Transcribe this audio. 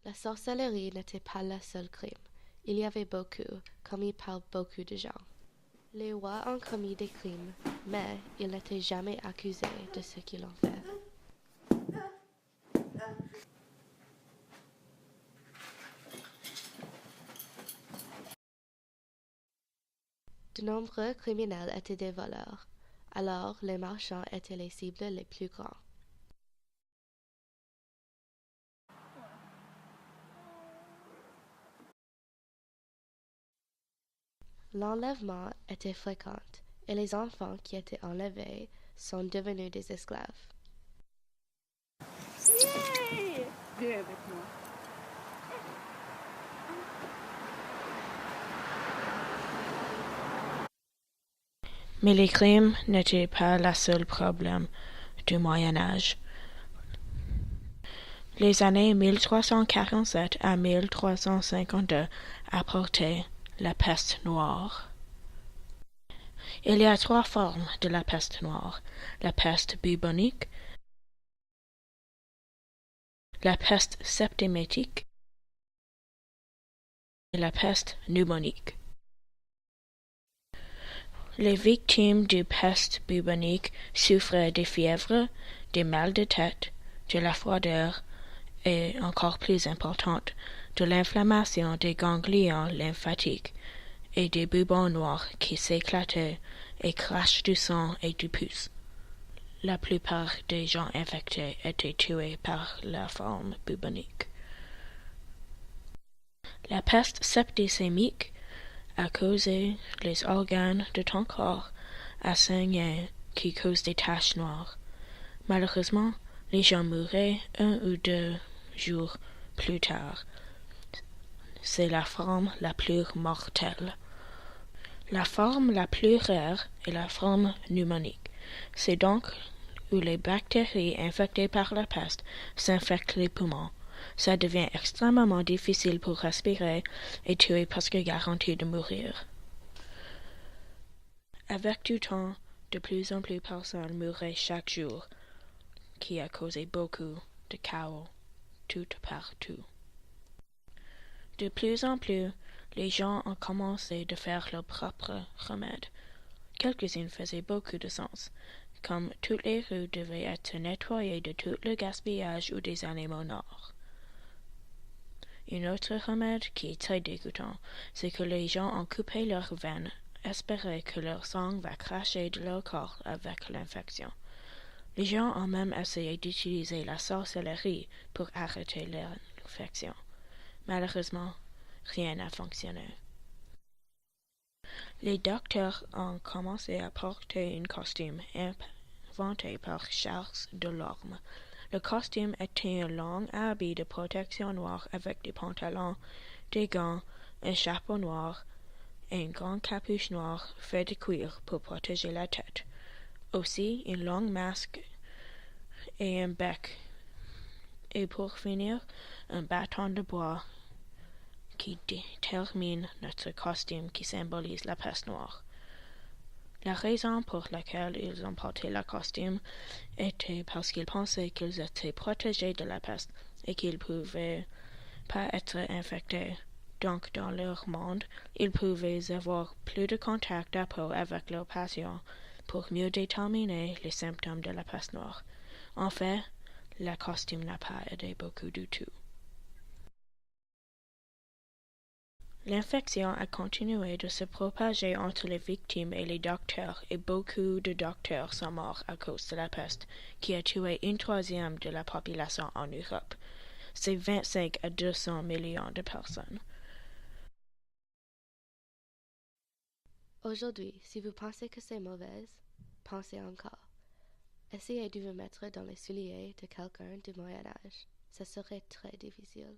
La sorcellerie n'était pas le seul crime. Il y avait beaucoup, commis par beaucoup de gens. Les rois ont commis des crimes, mais ils n'étaient jamais accusés de ce qu'ils ont fait. De nombreux criminels étaient des voleurs, alors les marchands étaient les cibles les plus grands. L'enlèvement était fréquent et les enfants qui étaient enlevés sont devenus des esclaves. Yay! Viens avec moi. Mais les crimes n'étaient pas le seul problème du Moyen Âge. Les années 1347 à 1352 apportaient la peste noire. Il y a trois formes de la peste noire: la peste bubonique, la peste septimétique et la peste pneumonique. Les victimes de peste bubonique souffraient de fièvre, de mal de tête, de la froideur et, encore plus importante, de l'inflammation des ganglions lymphatiques et des bubons noirs qui s'éclataient et crachent du sang et du pus. La plupart des gens infectés étaient tués par la forme bubonique. La peste septicémique a causé les organes de ton corps à saigner qui causent des taches noires. Malheureusement, les gens mouraient 1 ou 2 jours plus tard. C'est la forme la plus mortelle. La forme la plus rare est la forme pneumonique. C'est donc où les bactéries infectées par la peste s'infectent les poumons. Ça devient extrêmement difficile pour respirer et tu es presque garanti de mourir. Avec du temps, de plus en plus de personnes mouraient chaque jour, qui a causé beaucoup de chaos tout partout. De plus en plus, les gens ont commencé de faire leurs propres remèdes. Quelques-unes faisaient beaucoup de sens, comme toutes les rues devaient être nettoyées de tout le gaspillage ou des animaux morts. Un autre remède qui est très dégoûtant, c'est que les gens ont coupé leurs veines, espéraient que leur sang va cracher de leur corps avec l'infection. Les gens ont même essayé d'utiliser la sorcellerie pour arrêter l'infection. Malheureusement, rien n'a fonctionné. Les docteurs ont commencé à porter un costume inventé par Charles Delorme. Le costume était un long habit de protection noir avec des pantalons, des gants, un chapeau noir et une grande capuche noire faite de cuir pour protéger la tête. Aussi, un long masque et un bec. Et pour finir, un bâton de bois qui termine notre costume qui symbolise la peste noire. La raison pour laquelle ils ont porté le costume était parce qu'ils pensaient qu'ils étaient protégés de la peste et qu'ils ne pouvaient pas être infectés. Donc, dans leur monde, ils pouvaient avoir plus de contact à peau avec leurs patients pour mieux déterminer les symptômes de la peste noire. En fait, le costume n'a pas aidé beaucoup du tout. L'infection a continué de se propager entre les victimes et les docteurs, et beaucoup de docteurs sont morts à cause de la peste, qui a tué 1/3 de la population en Europe. C'est 25 à 200 millions de personnes. Aujourd'hui, si vous pensez que c'est mauvais, pensez encore. Essayez de vous mettre dans les souliers de quelqu'un du Moyen Âge. Ce serait très difficile.